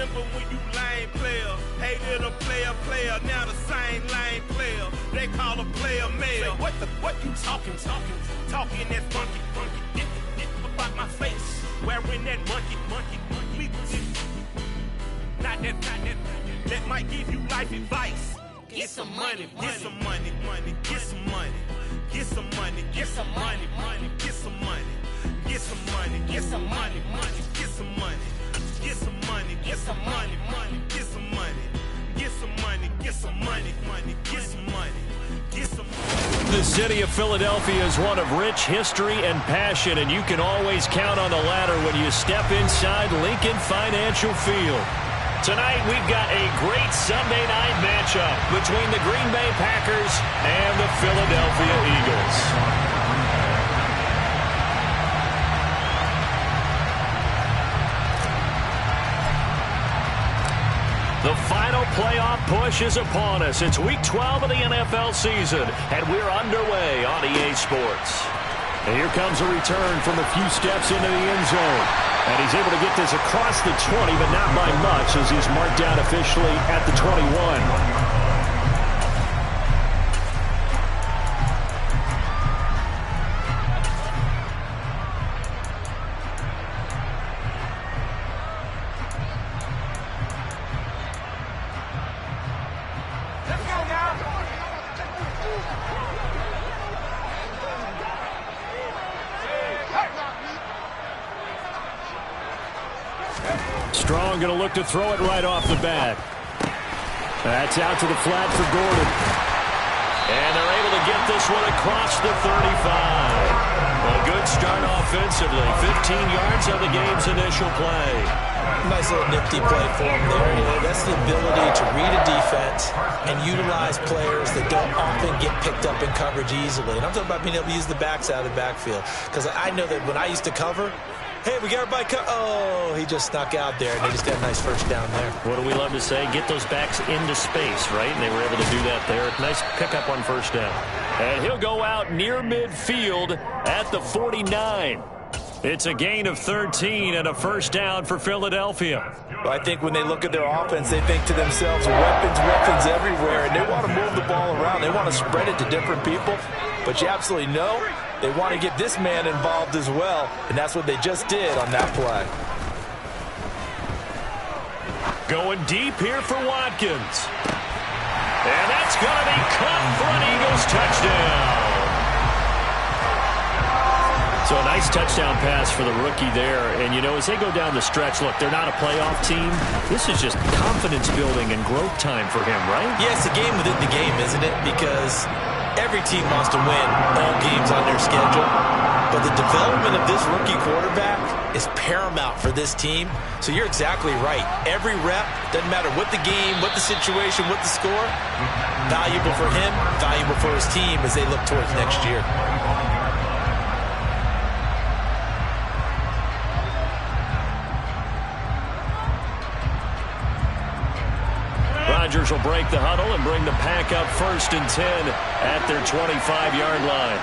remember when you lame player, hated a player, now the same lame player. They call a player mayor. What you talking that funky, about my face, wearing that monkey. Not that, that might give you life advice. Get some money, get some money, get some money, get some money, get some money, get some money, get some money, get some money, get some money, get some money, get some money, get some money, get some money, get some money, get some money. The city of Philadelphia is one of rich history and passion, and you can always count on the ladder when you step inside Lincoln Financial Field. Tonight, we've got a great Sunday night matchup between the Green Bay Packers and the Philadelphia Eagles. The final playoff push is upon us. It's Week 12 of the NFL season, and we're underway on EA Sports. And here comes a return from a few steps into the end zone. And he's able to get this across the 20, but not by much, as he's marked down officially at the 21. Strong going to look to throw it right off the bat. That's out to the flat for Gordon. And they're able to get this one across the 35. A good start offensively. 15 yards on the game's initial play. Nice little nifty play for him there. You know, that's the ability to read a defense and utilize players that don't often get picked up in coverage easily. And I'm talking about being able to use the backs out of the backfield. Because I know that when I used to cover, hey, we got everybody oh, he just snuck out there, and they just got a nice first down there. What do we love to say? Get those backs into space, right? And they were able to do that there. Nice pickup on first down. And he'll go out near midfield at the 49. It's a gain of 13 and a first down for Philadelphia. Well, I think when they look at their offense, they think to themselves, weapons everywhere, and they want to move the ball around. They want to spread it to different people, but you absolutely know they want to get this man involved as well, and that's what they just did on that play. Going deep here for Watkins. And that's going to be caught for an Eagles touchdown. So a nice touchdown pass for the rookie there. And, you know, as they go down the stretch, look, they're not a playoff team. This is just confidence building and growth time for him, right? Yeah, it's a game within the game, isn't it? Because every team wants to win all games on their schedule. But the development of this rookie quarterback is paramount for this team. So you're exactly right. Every rep, doesn't matter what the game, what the situation, what the score, valuable for him, valuable for his team as they look towards next year. Rodgers will break the huddle and bring the pack up 1st and 10 at their 25-yard line.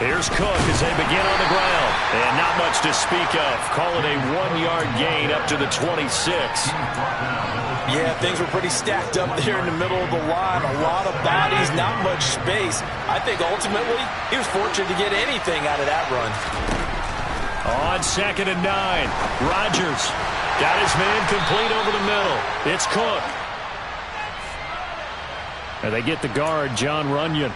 Here's Cook as they begin on the ground. And not much to speak of. Call it a 1-yard gain up to the 26. Yeah, things were pretty stacked up there in the middle of the line. A lot of bodies, not much space. I think ultimately he was fortunate to get anything out of that run. On 2nd and 9, Rodgers got his man complete over the middle. It's Cook. And they get the guard, John Runyon.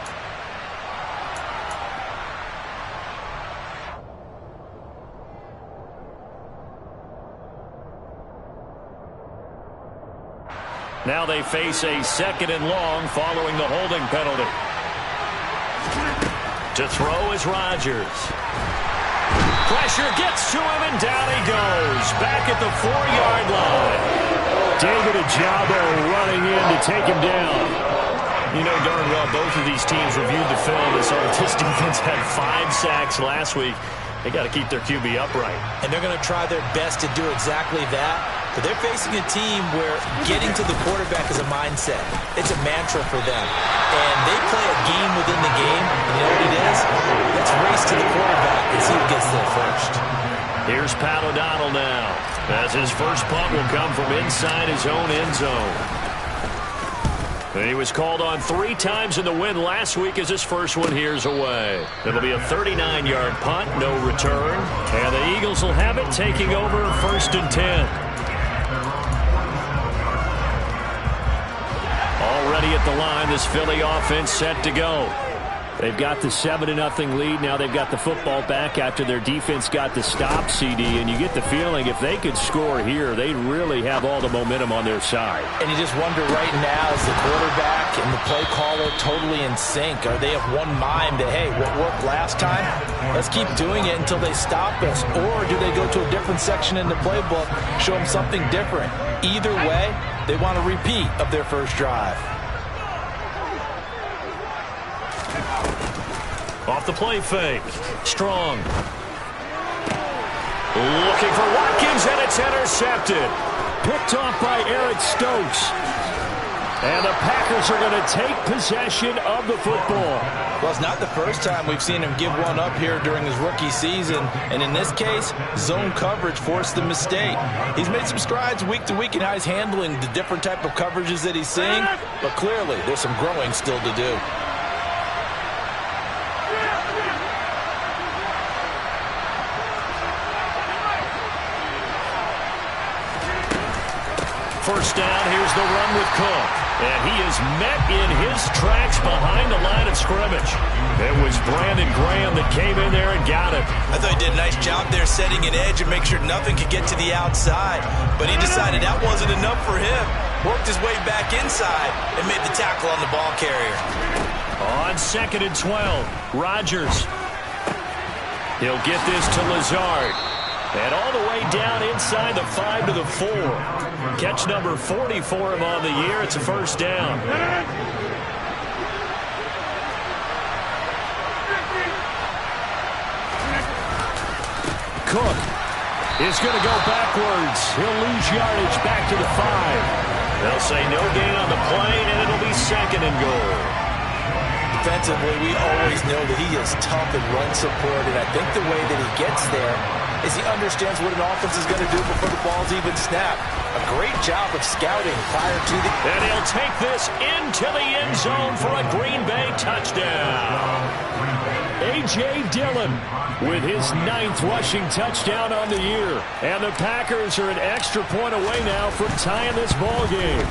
Now they face a 2nd and long following the holding penalty. To throw is Rodgers. Pressure gets to him, and down he goes. Back at the 4-yard line. David Ojabo running in to take him down. You know darn well both of these teams reviewed the film and saw that this defense had 5 sacks last week. They got to keep their QB upright. And they're going to try their best to do exactly that. But they're facing a team where getting to the quarterback is a mindset. It's a mantra for them. And they play a game within the game. And you know what it is? Let's race to the quarterback and see who gets there first. Here's Pat O'Donnell now, as his first punt will come from inside his own end zone. He was called on 3 times in the win last week as his first one here's away. It'll be a 39-yard punt, no return. And the Eagles will have it, taking over 1st and 10. Already at the line, this Philly offense set to go. They've got the 7-0 lead. Now they've got the football back after their defense got the stop, CD. And you get the feeling if they could score here, they'd really have all the momentum on their side. And you just wonder right now, is the quarterback and the play caller totally in sync? Are they of one mind that, hey, what worked last time, let's keep doing it until they stop us? Or do they go to a different section in the playbook, show them something different? Either way, they want a repeat of their first drive. Off the play fake. Strong. Looking for Watkins, and it's intercepted. Picked off by Eric Stokes. And the Packers are going to take possession of the football. Well, it's not the first time we've seen him give one up here during his rookie season. And in this case, zone coverage forced the mistake. He's made some strides week to week in how he's handling the different type of coverages that he's seeing. But clearly, there's some growing still to do. First down, here's the run with Cook. And he is met in his tracks behind the line of scrimmage. It was Brandon Graham that came in there and got it. I thought he did a nice job there setting an edge and make sure nothing could get to the outside. But he decided that wasn't enough for him. Worked his way back inside and made the tackle on the ball carrier. On 2nd and 12, Rodgers. He'll get this to Lazard. And all the way down inside the 5 to the 4. Catch number 40 for him on the year. It's a first down. Cook is going to go backwards. He'll lose yardage back to the 5. They'll say no gain on the play, and it'll be 2nd and goal. Defensively, we always know that he is tough in run support, and I think the way that he gets there is he understands what an offense is going to do before the ball's even snapped. A great job of scouting prior to the... And he'll take this into the end zone for a Green Bay touchdown. A.J. Dillon with his 9th rushing touchdown on the year. And the Packers are an extra point away now from tying this ball game.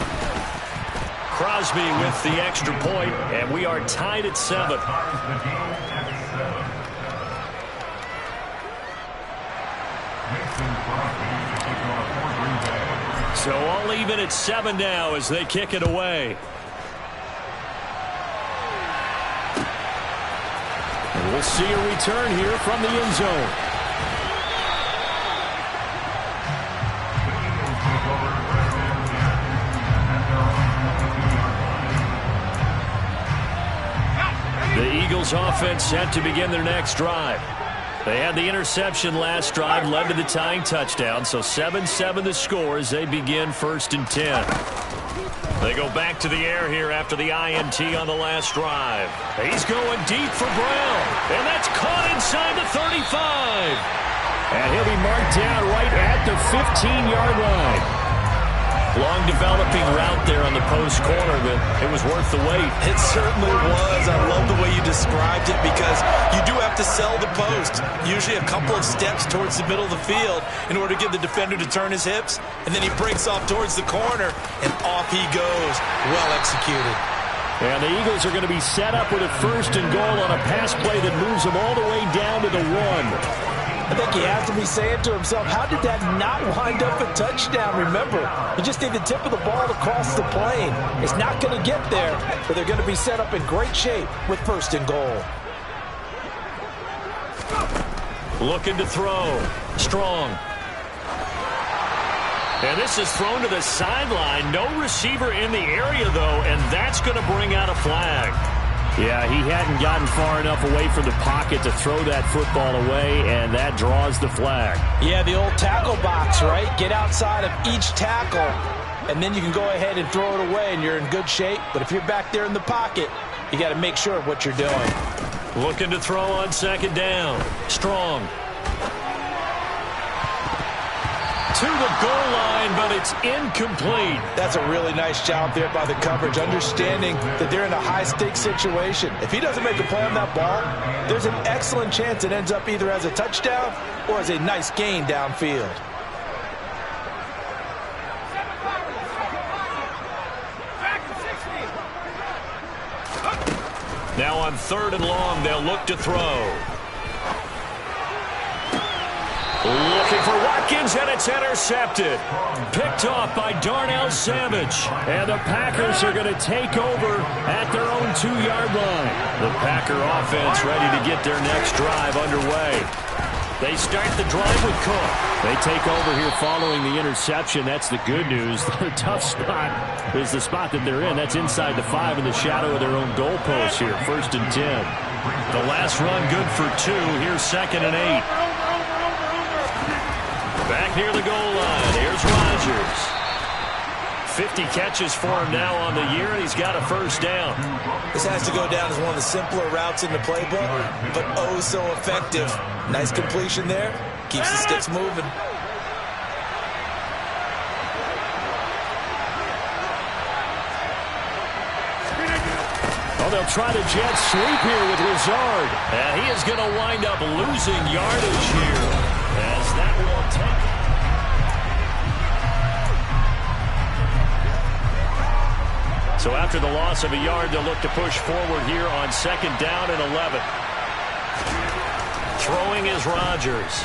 Crosby with the extra point, and we are tied at 7. So all even at 7 now as they kick it away. And we'll see a return here from the end zone. The Eagles offense set to begin their next drive. They had the interception last drive, led to the tying touchdown, so 7-7 the score as they begin 1st and 10. They go back to the air here after the INT on the last drive. He's going deep for Brown, and that's caught inside the 35. And he'll be marked down right at the 15-yard line. Long developing route there on the post corner, but it was worth the wait. It certainly was. I love the way you described it because you do have to sell the post. Usually a couple of steps towards the middle of the field in order to get the defender to turn his hips. And then he breaks off towards the corner, and off he goes. Well executed. And the Eagles are going to be set up with a 1st and goal on a pass play that moves them all the way down to the 1. I think he has to be saying to himself, how did that not wind up a touchdown? Remember, you just need the tip of the ball to cross the plane. It's not going to get there, but they're going to be set up in great shape with 1st and goal. Looking to throw. Strong. And this is thrown to the sideline. No receiver in the area, though, and that's going to bring out a flag. Yeah, he hadn't gotten far enough away from the pocket to throw that football away, and that draws the flag. Yeah, the old tackle box, right? Get outside of each tackle, and then you can go ahead and throw it away, and you're in good shape. But if you're back there in the pocket, you got to make sure of what you're doing. Looking to throw on 2nd down. Strong. to the goal line, but it's incomplete. That's a really nice job there by the coverage, understanding that they're in a high-stakes situation. If he doesn't make a play on that ball, there's an excellent chance it ends up either as a touchdown or as a nice gain downfield. Now on 3rd and long, they'll look to throw. Looking for Watkins, and it's intercepted. Picked off by Darnell Savage. And the Packers are going to take over at their own 2-yard line. The Packer offense ready to get their next drive underway. They start the drive with Cook. They take over here following the interception. That's the good news. The tough spot is the spot that they're in. That's inside the 5 in the shadow of their own goalpost here. 1st and 10. The last run good for 2. Here's 2nd and 8. Back near the goal line. Here's Rodgers. 50 catches for him now on the year, and he's got a 1st down. This has to go down as one of the simpler routes in the playbook, but oh so effective. Nice completion there. Keeps the sticks moving. Oh, they'll try to jet sweep here with Lazard. And he is going to wind up losing yardage here, as that will take. So after the loss of a yard, they'll look to push forward here on 2nd down and 11. Throwing is Rodgers.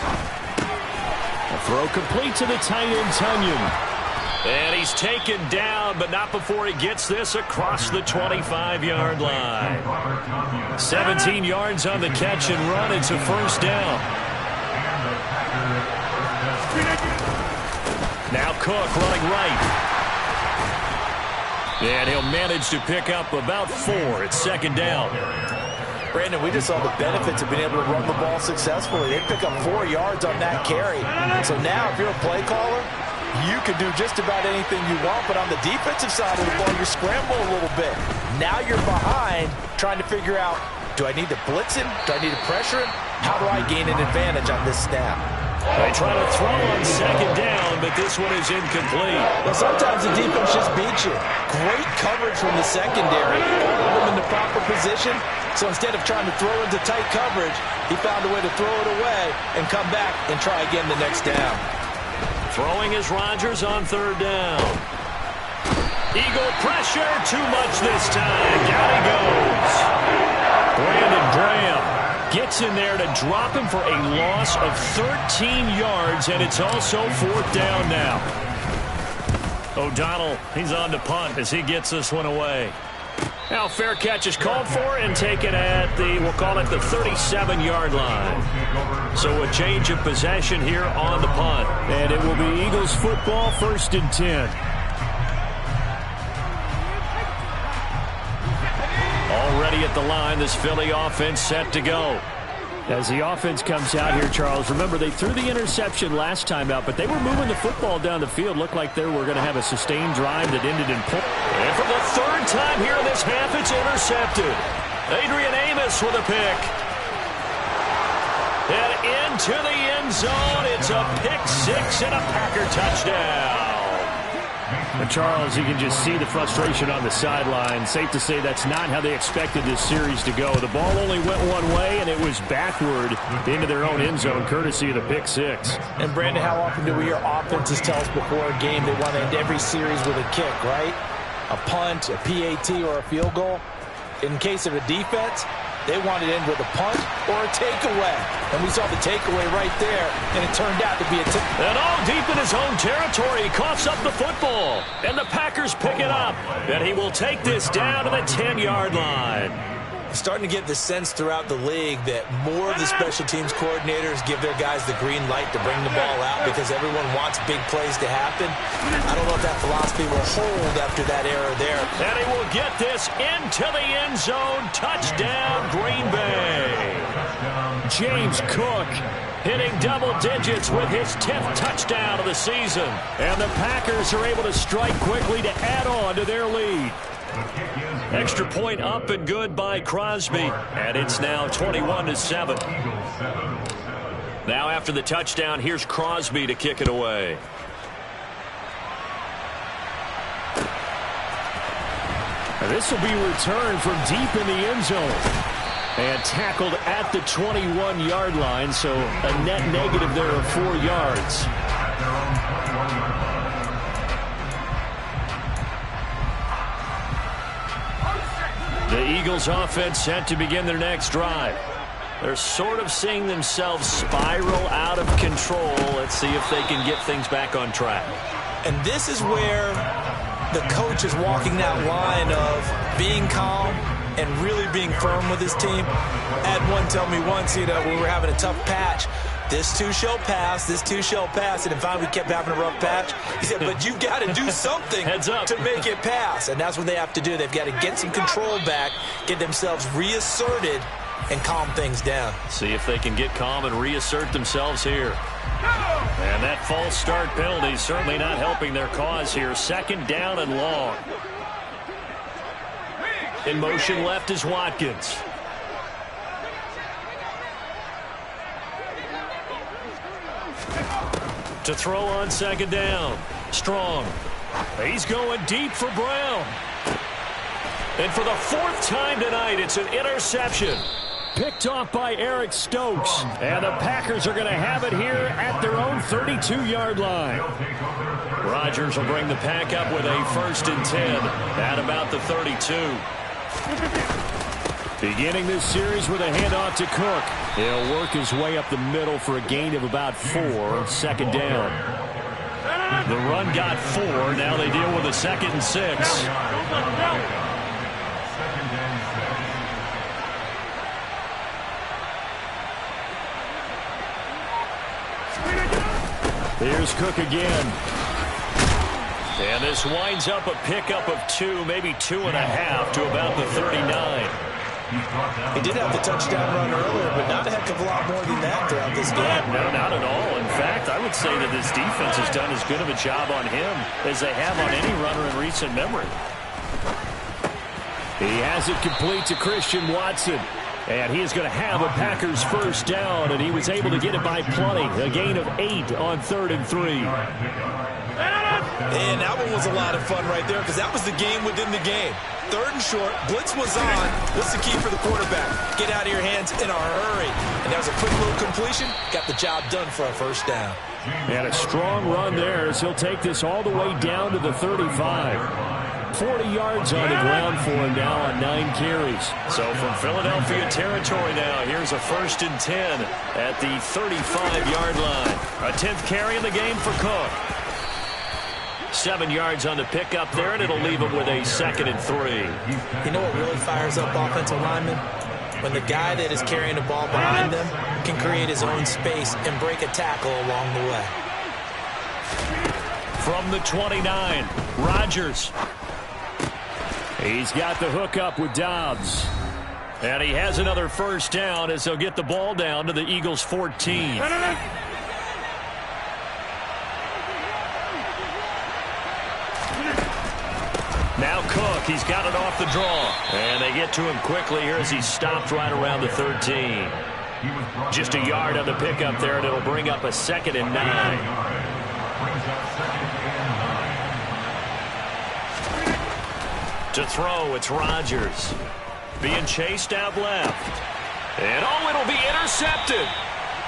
A throw complete to the tight end, Tunyon. And he's taken down, but not before he gets this across the 25-yard line. 17 yards on the catch and run. It's a 1st down. Now Cook running right. And he'll manage to pick up about 4. It's 2nd down. Brandon, we just saw the benefits of being able to run the ball successfully. They pick up 4 yards on that carry. So now if you're a play caller, you can do just about anything you want, but on the defensive side of the ball, you scramble a little bit. Now you're behind trying to figure out, do I need to blitz him? Do I need to pressure him? How do I gain an advantage on this snap? They try to throw on 2nd down, but this one is incomplete. Well, sometimes the defense just beats you. Great coverage from the secondary. All of them in the proper position. So instead of trying to throw into tight coverage, he found a way to throw it away and come back and try again the next down. Throwing is Rodgers on 3rd down. Eagle pressure, too much this time. Down he goes. Brandon Graham gets in there to drop him for a loss of 13 yards, and it's also 4th down now. O'Donnell, he's on to punt as he gets this one away. Now fair catch is called for and taken at the, we'll call it the 37-yard line. So a change of possession here on the punt. And it will be Eagles football, 1st and 10. Already at the line, this Philly offense set to go. As the offense comes out here, Charles, remember they threw the interception last time out, but they were moving the football down the field. Looked like they were going to have a sustained drive that ended in point. And for the 3rd time here in this half, it's intercepted. Adrian Amos with a pick. And into the end zone, it's a pick 6 and a Packer touchdown. And Charles, you can just see the frustration on the sideline. Safe to say that's not how they expected this series to go. The ball only went one way, and it was backward into their own end zone, courtesy of the pick 6. And, Brandon, how often do we hear offenses tell us before a game they want to end every series with a kick, right? A punt, a PAT, or a field goal. In case of a defense, they wanted to end with a punt or a takeaway. And we saw the takeaway right there, and it turned out to be a tip. And all deep in his own territory, he coughs up the football. And the Packers pick it up. And he will take this down to the 10-yard line. Starting to get the sense throughout the league that more of the special teams coordinators give their guys the green light to bring the ball out because everyone wants big plays to happen. I don't know if that philosophy will hold after that error there. And he will get this into the end zone. Touchdown, Green Bay. James Cook hitting double digits with his 10th touchdown of the season. And the Packers are able to strike quickly to add on to their lead. Extra point up and good by Crosby. And it's now 21-7. Now after the touchdown, here's Crosby to kick it away. This will be returned from deep in the end zone. And tackled at the 21-yard line, so a net negative there of 4 yards. The Eagles offense set to begin their next drive. They're sort of seeing themselves spiral out of control. Let's see if they can get things back on track. And this is where the coach is walking that line of being calm and really being firm with his team. I had one tell me once, when we were having a tough patch, this too shall pass, this too shall pass. And finally we kept having a rough patch. He said, but you've got to do something Heads up. to make it pass. And that's what they have to do. They've got to get some control back, get themselves reasserted, and calm things down. See if they can get calm and reassert themselves here. And that false start penalty certainly not helping their cause here. 2nd down and long. In motion left is Watkins. To throw on 2nd down. Strong. He's going deep for Brown. And for the 4th time tonight, it's an interception. Picked off by Eric Stokes. And the Packers are going to have it here at their own 32-yard line. Rodgers will bring the pack up with a 1st and 10 at about the 32. Beginning this series with a handoff to Cook. He'll work his way up the middle for a gain of about 4. 2nd down. The run got 4. Now they deal with a 2nd and 6. Here's Cook again. And this winds up a pickup of 2, maybe 2.5 to about the 39. He did have the touchdown run earlier, but not a heck of a lot more than that throughout this game. No, not at all. In fact, I would say that this defense has done as good of a job on him as they have on any runner in recent memory. He has it complete to Christian Watson. And he is going to have a Packers 1st down, and he was able to get it by plenty. A gain of 8 on 3rd and 3. And that one was a lot of fun right there because that was the game within the game. 3rd and short, blitz was on. What's the key for the quarterback? Get out of your hands in a hurry. And that was a quick little completion. Got the job done for a 1st down. And a strong run there as he'll take this all the way down to the 35. 40 yards on the ground for him now on 9 carries. So from Philadelphia territory now, here's a 1st and 10 at the 35-yard line. A 10th carry in the game for Cook. 7 yards on the pickup there, and it'll leave him with a 2nd and 3. You know what really fires up offensive linemen? When the guy that is carrying the ball behind them can create his own space and break a tackle along the way. From the 29, Rodgers. He's got the hook up with Dobbs. And he has another 1st down as they'll get the ball down to the Eagles' 14. Now Cook, he's got it off the draw. And they get to him quickly here as he's stopped right around the 13. Just a yard on the pickup there, and it'll bring up a 2nd and 9. To throw, it's Rodgers. Being chased out left. And it'll be intercepted.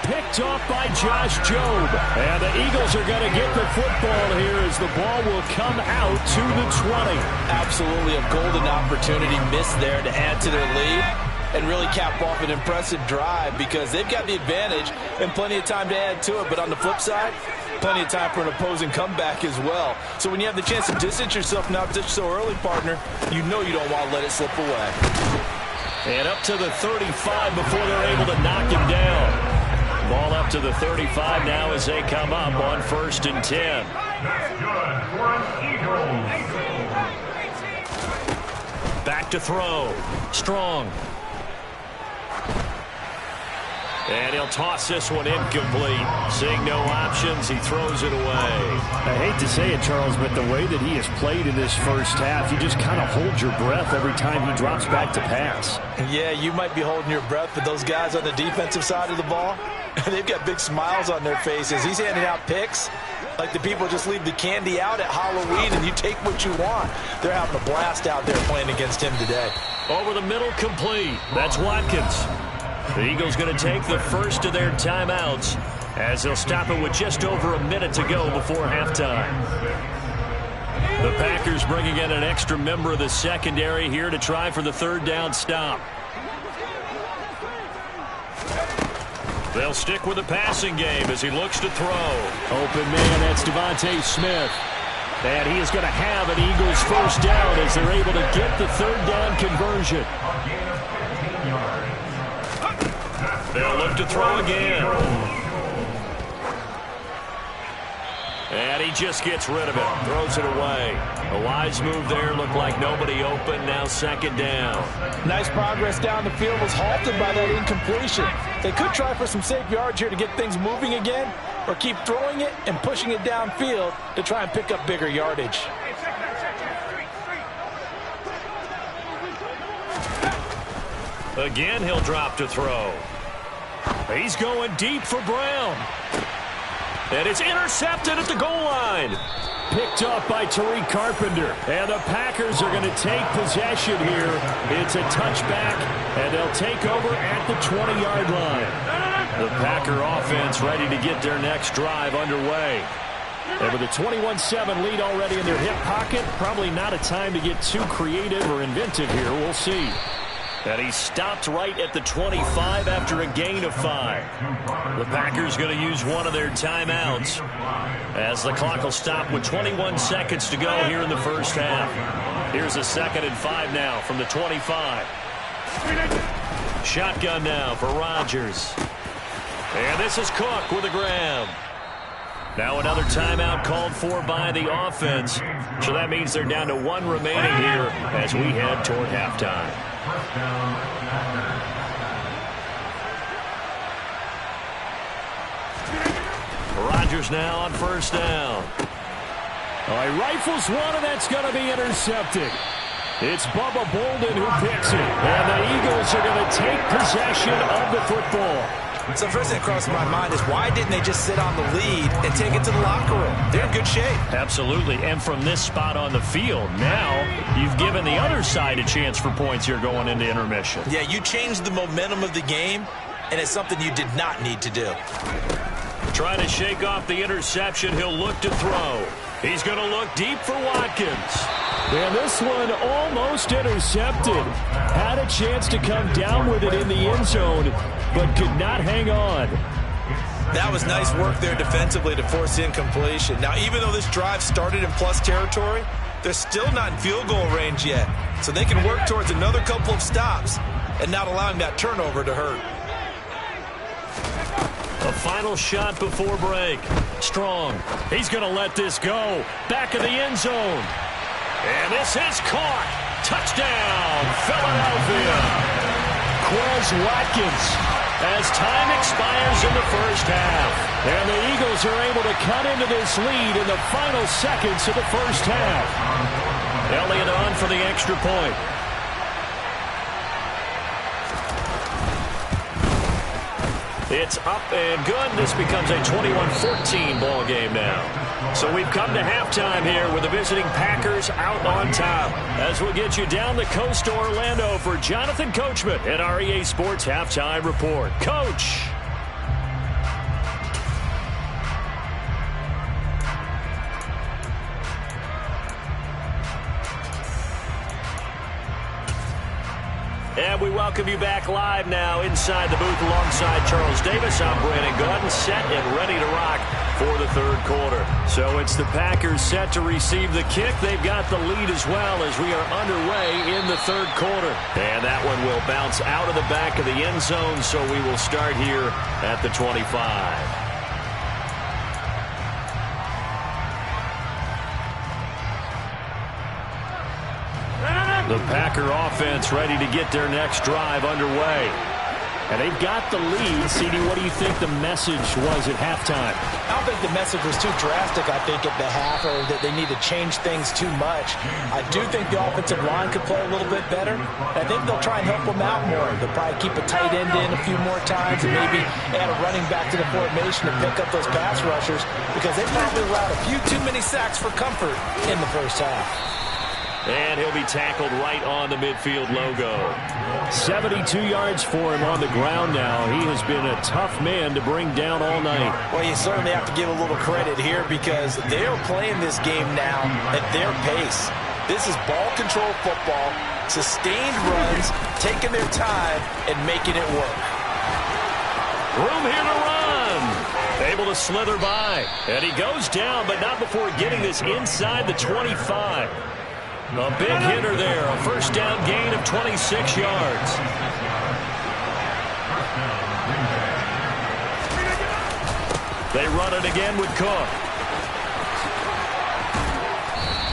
Picked off by Josh Jobe. And the Eagles are going to get the football here as the ball will come out to the 20. Absolutely a golden opportunity missed there to add to their lead and really cap off an impressive drive because they've got the advantage and plenty of time to add to it. But on the flip side, plenty of time for an opposing comeback as well. So when you have the chance to distance yourself not just so early, partner, you know you don't want to let it slip away. And up to the 35 before they're able to knock him down. Ball up to the 35 now as they come up on 1st and 10. Back to throw. Strong. And he'll toss this one incomplete. Seeing no options, he throws it away. I hate to say it, Charles, but the way that he has played in this 1st half, you just kind of hold your breath every time he drops back to pass. Yeah, you might be holding your breath, but those guys on the defensive side of the ball, They've got big smiles on their faces. He's handing out picks like the people just leave the candy out at Halloween and you take what you want. They're having a blast out there playing against him today. Over the middle, complete. That's Watkins. The Eagles going to take the first of their timeouts as they'll stop it with just over a minute to go before halftime. The Packers bringing in an extra member of the secondary here to try for the third down stop. They'll stick with the passing game as he looks to throw. Open man, that's Devontae Smith. And he is going to have an Eagles first down as they're able to get the third down conversion. They'll look to throw again. And he just gets rid of it, throws it away. A wise move there, looked like nobody open, now second down. Nice progress down the field, was halted by that incompletion. They could try for some safe yards here to get things moving again, or keep throwing it and pushing it downfield to try and pick up bigger yardage. Again, he'll drop to throw. He's going deep for Brown. And it's intercepted at the goal line. Picked up by Tariq Carpenter. And the Packers are going to take possession here. It's a touchback, and they'll take over at the 20-yard line. The Packer offense ready to get their next drive underway. And with a 21-7 lead already in their hip pocket, probably not a time to get too creative or inventive here. We'll see. And he stopped right at the 25 after a gain of 5. The Packers going to use one of their timeouts as the clock will stop with 21 seconds to go here in the first half. Here's a 2nd and 5 now from the 25. Shotgun now for Rodgers. And this is Cook with a grab. Now another timeout called for by the offense. So that means they're down to 1 remaining here as we head toward halftime. Rodgers now on first down. He rifles one, and that's going to be intercepted. It's Bubba Bolden who picks it. And the Eagles are going to take possession of the football. So first thing that crosses my mind is why didn't they just sit on the lead and take it to the locker room? They're in good shape. Absolutely. And from this spot on the field, now you've given the other side a chance for points here going into intermission. Yeah, you changed the momentum of the game, and it's something you did not need to do. Trying to shake off the interception, he'll look to throw. He's going to look deep for Watkins. And this one almost intercepted. Had a chance to come down with it in the end zone, but could not hang on. That was nice work there defensively to force incompletion. Now, even though this drive started in plus territory, they're still not in field goal range yet. So they can work towards another couple of stops and not allowing that turnover to hurt. A final shot before break. Strong. He's going to let this go. Back of the end zone. And this is caught. Touchdown, Philadelphia. Quez Watkins as time expires in the first half. And the Eagles are able to cut into this lead in the final seconds of the first half. Elliott on for the extra point. It's up and good. This becomes a 21-14 ball game now. So we've come to halftime here with the visiting Packers out on top. As we'll get you down the coast to Orlando for Jonathan Coachman at our EA Sports Halftime Report. Coach. And we welcome you back live now inside the booth alongside Charles Davis. I'm Brandon Gaudin, set and ready to rock for the third quarter. So it's the Packers set to receive the kick. They've got the lead as well as we are underway in the third quarter. And that one will bounce out of the back of the end zone, so we will start here at the 25. The Packer offense ready to get their next drive underway. And they've got the lead. CD, what do you think the message was at halftime? I don't think the message was too drastic, I think, at the half, or that they need to change things too much. I do think the offensive line could play a little bit better. I think they'll try and help them out more. They'll probably keep a tight end in a few more times and maybe add a running back to the formation and pick up those pass rushers, because they probably allowed a few too many sacks for comfort in the first half. And he'll be tackled right on the midfield logo. 72 yards for him on the ground now. He has been a tough man to bring down all night. Well, you certainly have to give a little credit here, because they are playing this game now at their pace. This is ball control football, sustained runs, taking their time, and making it work. Room here to run. Able to slither by. And he goes down, but not before getting this inside the 25. A big hitter there. A first down gain of 26 yards. They run it again with Cook.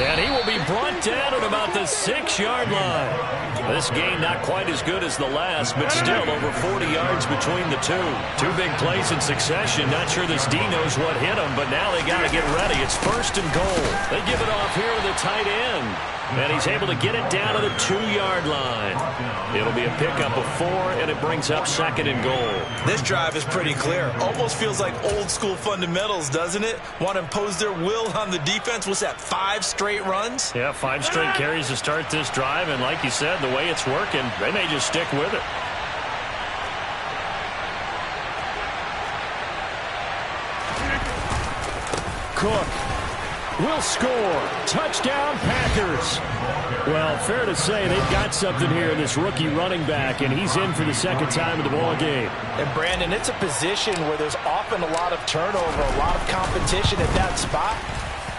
And he will be brought down at about the 6-yard line. This game not quite as good as the last, but still over 40 yards between the two. Two big plays in succession. Not sure this D knows what hit him, but now they got to get ready. It's 1st and goal. They give it off here to the tight end. And he's able to get it down to the 2-yard line. It'll be a pickup of 4, and it brings up 2nd and goal. This drive is pretty clear. Almost feels like old school fundamentals, doesn't it? Want to impose their will on the defense. What's that, 5 straight runs? Yeah, 5 straight carries to start this drive. And like you said, the way it's working, they may just stick with it. Cook will score. Touchdown, Packers. Well, fair to say they've got something here in this rookie running back, and he's in for the 2nd time of the ball game. And, Brandon, it's a position where there's often a lot of turnover, a lot of competition at that spot.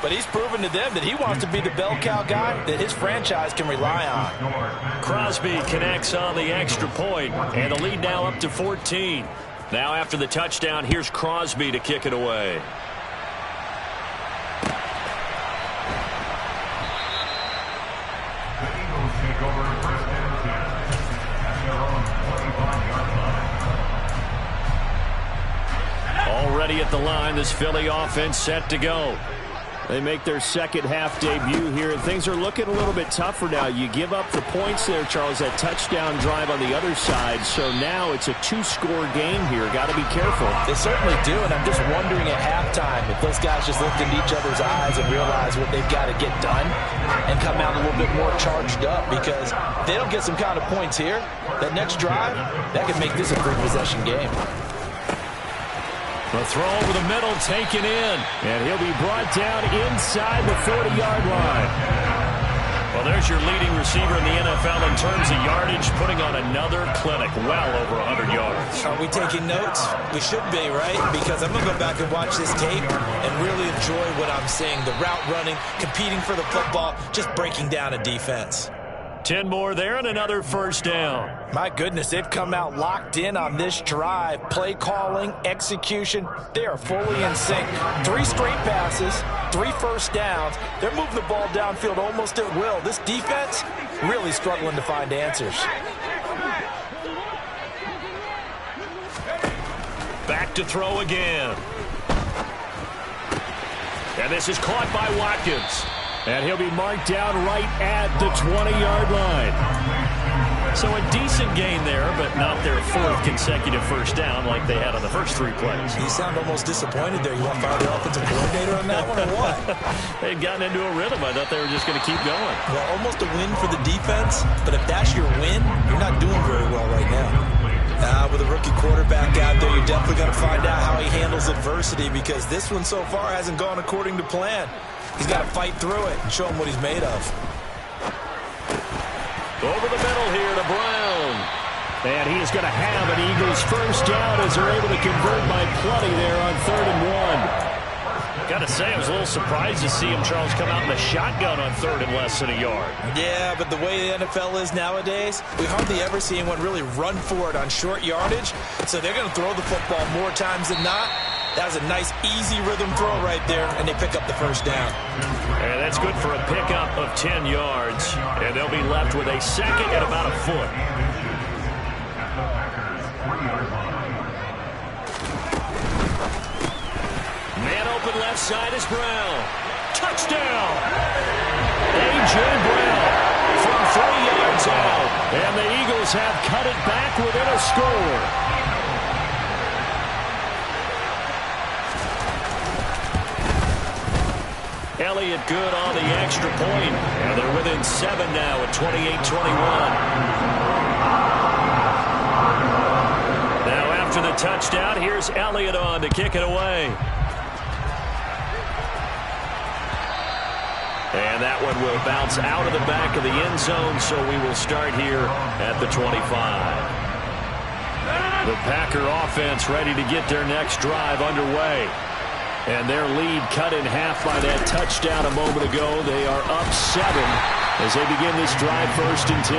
But he's proven to them that he wants to be the bell cow guy that his franchise can rely on. Crosby connects on the extra point, and the lead now up to 14. Now after the touchdown, here's Crosby to kick it away. Already at the line, this Philly offense set to go. They make their 2nd half debut here, and things are looking a little bit tougher now. You give up the points there, Charles, that touchdown drive on the other side. So now it's a 2-score game here. Got to be careful. They certainly do, and I'm just wondering at halftime if those guys just looked into each other's eyes and realize what they've got to get done and come out a little bit more charged up, because if they don't get some kind of points here, that next drive, that could make this a 3-possession game. The throw over the middle taken in, and he'll be brought down inside the 40-yard line. Well, there's your leading receiver in the NFL in terms of yardage, putting on another clinic, well over 100 yards. Are we taking notes? We should be, right? Because I'm going to go back and watch this tape and really enjoy what I'm seeing. The route running, competing for the football, just breaking down a defense. 10 more there and another first down. My goodness, they've come out locked in on this drive. Play calling, execution, they are fully in sync. 3 straight passes, 3 first downs. They're moving the ball downfield almost at will. This defense really struggling to find answers. Back to throw again. And this is caught by Watkins. And he'll be marked down right at the 20-yard line. So a decent gain there, but not their 4th consecutive first down like they had on the first 3 plays. You sound almost disappointed there. You want to fire the offensive coordinator on that one or what? They'd gotten into a rhythm. I thought they were just going to keep going. Well, almost a win for the defense, but if that's your win, you're not doing very well right now. With a rookie quarterback out there, you're definitely going to find out how he handles adversity, because this one so far hasn't gone according to plan. He's got to fight through it and show him what he's made of. Over the middle here to Brown. And he is going to have an Eagles first down as they're able to convert by plenty there on 3rd and 1. Got to say, I was a little surprised to see him, Charles, come out in the shotgun on 3rd and less than a yard. Yeah, but the way the NFL is nowadays, we hardly ever see anyone really run for it on short yardage. So they're going to throw the football more times than not. That was a nice, easy rhythm throw right there, and they pick up the first down. And that's good for a pickup of 10 yards. And they'll be left with a 2nd and about a foot. open left side is Brown. Touchdown! A.J. Brown from 3 yards out. And the Eagles have cut it back within a score. Elliott good on the extra point. And they're within 7 now at 28-21. To the touchdown, here's Elliott on to kick it away. And that one will bounce out of the back of the end zone, so we will start here at the 25. The Packer offense ready to get their next drive underway. And their lead cut in half by that touchdown a moment ago. They are up 7 as they begin this drive 1st and 10.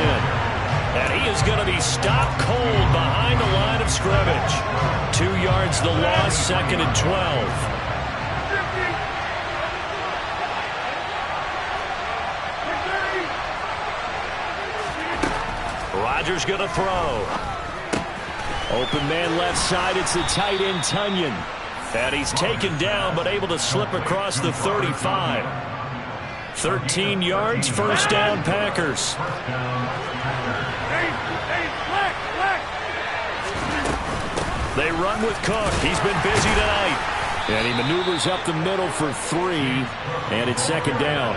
And he is going to be stopped cold behind the line of scrimmage. 2 yards the loss, 2nd and 12. Rodgers going to throw. Open man left side, it's the tight end Tonyan. And he's taken down but able to slip across the 35. 13 yards, 1st down Packers. They run with Cook. He's been busy tonight. And he maneuvers up the middle for 3. And it's 2nd down.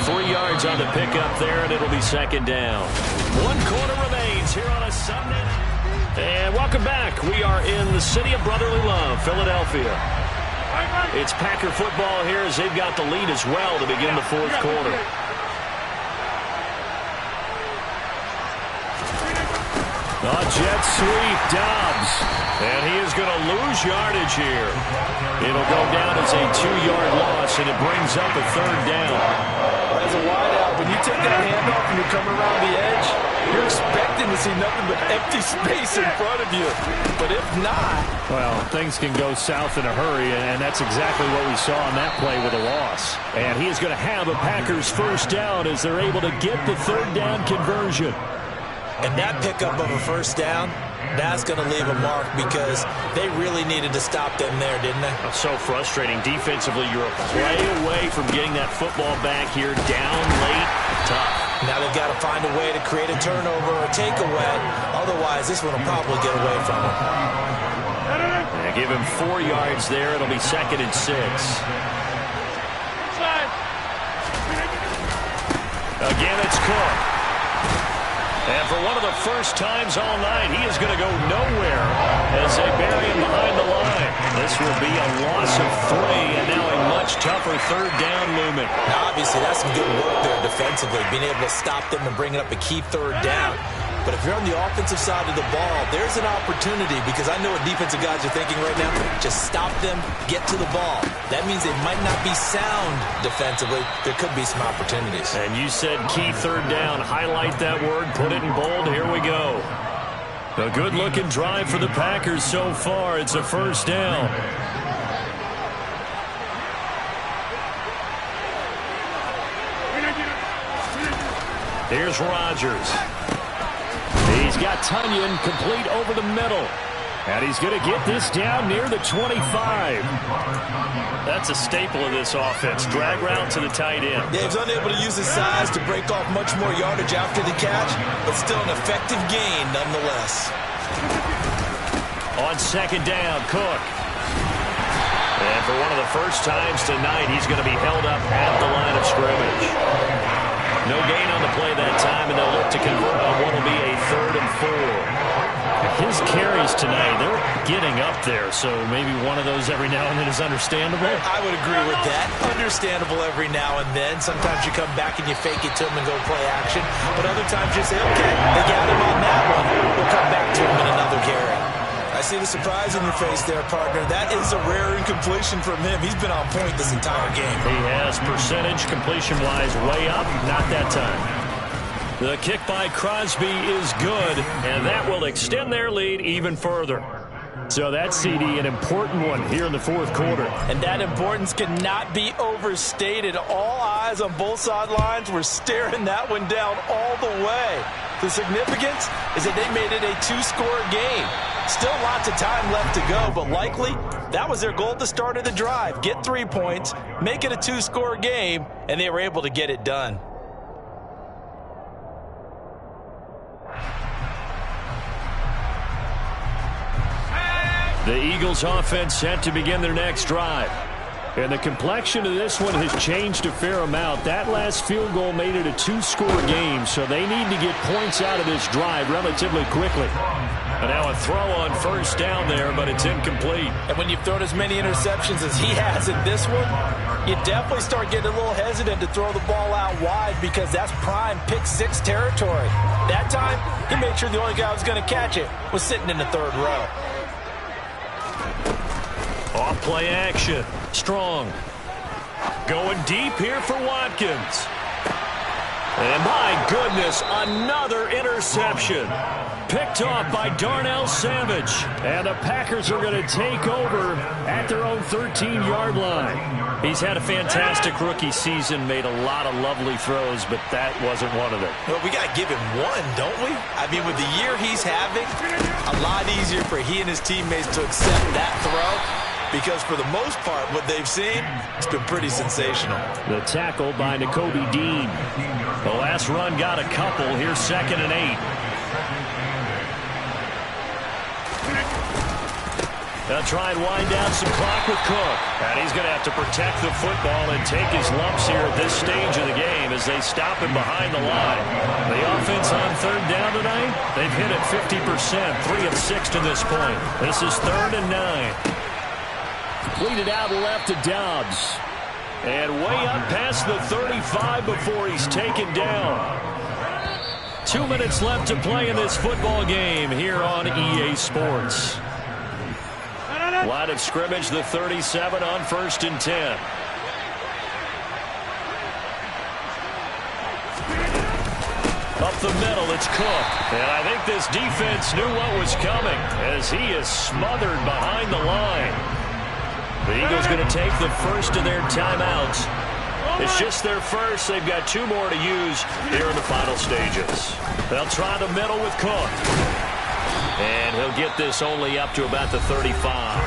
3 yards on the pickup there, and it'll be 2nd down. 1 quarter remains here on a Sunday. And welcome back. We are in the city of brotherly love, Philadelphia. It's Packer football here as they've got the lead as well to begin the 4th quarter. Jet sweep, Dobbs. And he is going to lose yardage here. It'll go down as a 2-yard loss, and it brings up a 3rd down. As a wideout, when you take that handoff and you're coming around the edge, you're expecting to see nothing but empty space in front of you. But if not... Well, things can go south in a hurry, and that's exactly what we saw on that play with a loss. And he is going to have a Packers 1st down as they're able to get the 3rd down conversion. And that pickup of a 1st down, that's going to leave a mark because they really needed to stop them there, didn't they? So frustrating. Defensively, you're a play away from getting that football back here down late. Tough. Now they've got to find a way to create a turnover or a takeaway. Otherwise, this one will probably get away from them. Yeah, give him 4 yards there. It'll be 2nd and 6. Again, it's Cook. And for one of the first times all night, he is going to go nowhere as they bury him behind the line. This will be a loss of 3, and now a much tougher 3rd down looming. Now, obviously, that's some good work there defensively, being able to stop them and bringing up a key 3rd down. But if you're on the offensive side of the ball, there's an opportunity because I know what defensive guys are thinking right now. Just stop them, get to the ball. That means they might not be sound defensively. There could be some opportunities. And you said key 3rd down. Highlight that word. Put it in bold. Here we go. A good-looking drive for the Packers so far. It's a 1st down. Here's Rodgers. He's got Tonyan complete over the middle. And he's going to get this down near the 25. That's a staple of this offense. Drag route to the tight end. Dave's unable to use his size to break off much more yardage after the catch, but still an effective gain nonetheless. On 2nd down, Cook. And for one of the first times tonight, he's going to be held up at the line of scrimmage. No gain on the play that time, and they'll look to convert on what will be a 3rd and 4. His carries tonight, they're getting up there, so maybe one of those every now and then is understandable. I would agree with that. Understandable every now and then. Sometimes you come back and you fake it to him and go play action, but other times you say, okay, they got him on that one. We'll come back to him in another carry. I see the surprise in your face there, partner. That is a rare incompletion from him. He's been on point this entire game. He has percentage completion-wise way up. Not that time. The kick by Crosby is good, and that will extend their lead even further. So that's CD, an important one here in the 4th quarter. And that importance cannot be overstated. All eyes on both sidelines were staring that one down all the way. The significance is that they made it a 2-score game. Still lots of time left to go, but likely that was their goal at the start of the drive. Get 3 points, make it a 2-score game, and they were able to get it done. The Eagles offense set to begin their next drive. And the complexion of this one has changed a fair amount. That last field goal made it a 2-score game, so they need to get points out of this drive relatively quickly. And now a throw on first down there, but it's incomplete. And when you've thrown as many interceptions as he has in this one, you definitely start getting a little hesitant to throw the ball out wide because that's prime pick-6 territory. That time, he made sure the only guy who was going to catch it was sitting in the 3rd row. Off play action. Strong. Going deep here for Watkins. And my goodness, another interception. Picked off by Darnell Savage. And the Packers are going to take over at their own 13-yard line. He's had a fantastic rookie season, made a lot of lovely throws, but that wasn't one of them. Well, we got to give him one, don't we? I mean, with the year he's having, a lot easier for he and his teammates to accept that throw. Because for the most part, what they've seen, it's been pretty sensational. The tackle by Nakobe Dean. The last run got a couple. Here's 2nd and 8. They'll try and wind down some clock with Cook. And he's going to have to protect the football and take his lumps here at this stage of the game as they stop him behind the line. The offense on 3rd down tonight, they've hit it 50%, 3 of 6 to this point. This is 3rd and 9. Completed out left to Dobbs. And way up past the 35 before he's taken down. 2 minutes left to play in this football game here on EA Sports. Line of scrimmage, the 37 on 1st and 10. Up the middle, it's Cook. And I think this defense knew what was coming as he is smothered behind the line. The Eagles going to take the first of their timeouts. It's just their first. They've got 2 more to use here in the final stages. They'll try the middle with Cook. And he'll get this only up to about the 35.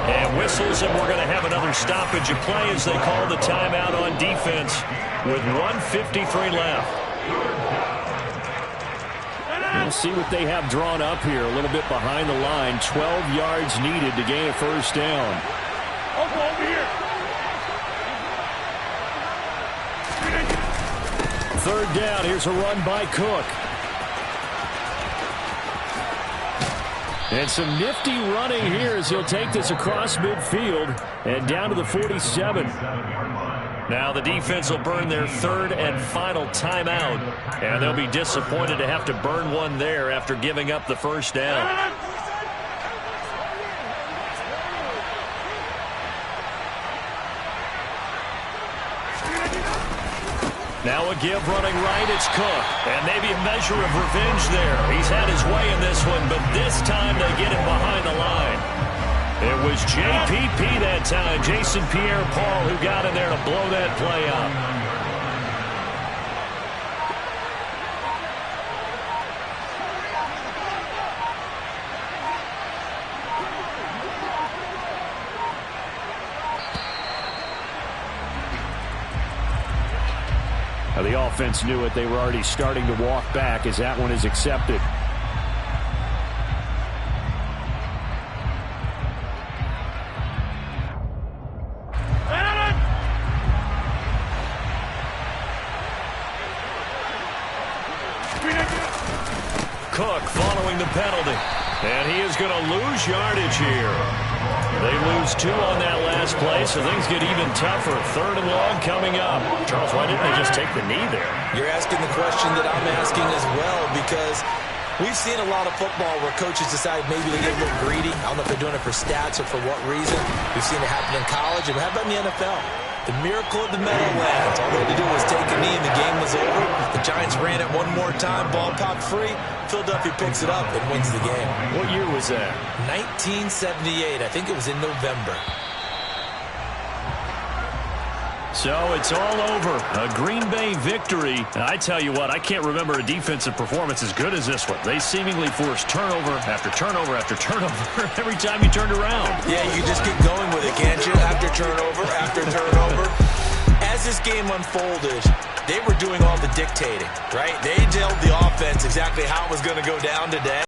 And whistles, and we're going to have another stoppage of play as they call the timeout on defense with 1:53 left. We'll see what they have drawn up here a little bit behind the line. 12 yards needed to gain a first down. Over here. 3rd down. Here's a run by Cook. And some nifty running here as he'll take this across midfield and down to the 47. Now the defense will burn their 3rd and final timeout. And they'll be disappointed to have to burn one there after giving up the first down. Now a give running right, it's Cook. And maybe a measure of revenge there. He's had his way in this one, but this time they get him behind the line. It was JPP that time, Jason Pierre-Paul, who got in there to blow that play up. The offense knew it. They were already starting to walk back as that one is accepted. Cook following the penalty. And he is going to lose yardage here. They lose 2 on that last play, so things get even tougher. 3rd and long coming up. Charles, why didn't they just take the knee there? You're asking the question that I'm asking as well, because we've seen a lot of football where coaches decide maybe to get a little greedy. I don't know if they're doing it for stats or for what reason. We've seen it happen in college, and how about in the NFL? The miracle of the Meadowlands. All they had to do was take a knee and the game was over. The Giants ran it one more time. Ball popped free. Philadelphia picks it up and wins the game. What year was that? 1978. I think it was in November. So it's all over. A Green Bay victory. And I tell you what, I can't remember a defensive performance as good as this one. They seemingly forced turnover after turnover after turnover every time you turned around. Yeah, you just get going with it, can't you? After turnover after turnover. As this game unfolded, they were doing all the dictating, right? They told the offense exactly how it was going to go down today.